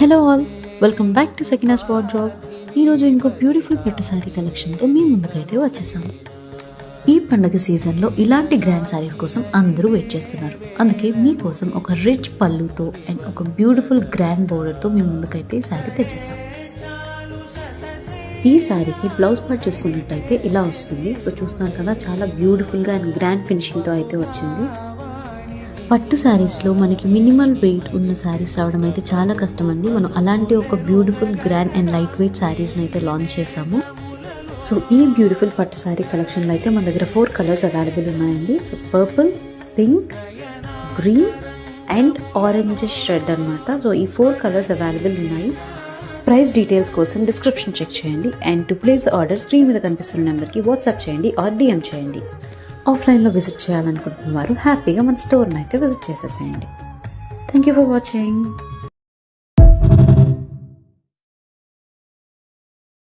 Hello all, welcome back to Sakina's wardrobe. ఈరోజు ఇంకో beautiful పట్టు శారీ కలెక్షన్తో మీ ముందుకైతే వచ్చేసాము. ఈ పండగ సీజన్లో ఇలాంటి గ్రాండ్ శారీస్ కోసం అందరూ వెయిట్ చేస్తున్నారు. అందుకే మీకోసం ఒక రిచ్ పళ్ళుతో అండ్ ఒక బ్యూటిఫుల్ గ్రాండ్ బోర్డర్తో మీ ముందుకైతే శారీ తెచ్చేసాం. ఈ శారీకి బ్లౌజ్ పార్ట్ చూసుకున్నట్టయితే ఇలా వస్తుంది. సో చూస్తున్నారు కదా, చాలా బ్యూటిఫుల్గా అండ్ గ్రాండ్ ఫినిషింగ్తో అయితే వచ్చింది. పట్టు శారీస్లో మనకి మినిమల్ వెయిట్ ఉన్న శారీస్ రావడం అయితే చాలా కష్టం అండి. మనం అలాంటి ఒక beautiful grand and light weight శారీస్ని అయితే లాంచ్ చేసాము. సో ఈ బ్యూటిఫుల్ పట్టు శారీ కలెక్షన్లో అయితే మన దగ్గర 4 కలర్స్ అవైలబుల్ ఉన్నాయండి. So purple, pink, green and orange shed అనమాట. సో ఈ 4 కలర్స్ అవైలబుల్ ఉన్నాయి. ప్రైస్ డీటెయిల్స్ కోసం డిస్క్రిప్షన్ చెక్ చేయండి. And to place order screen మీద కనిపిస్తున్న నెంబర్కి వాట్సాప్ చేయండి ఆర్ DM చేయండి. ఆఫ్లైన్లో విజిట్ చేయాలనుకుంటున్న వారు హ్యాపీగా మన స్టోర్ని అయితే విజిట్ చేసేసేయండి. Thank you for watching.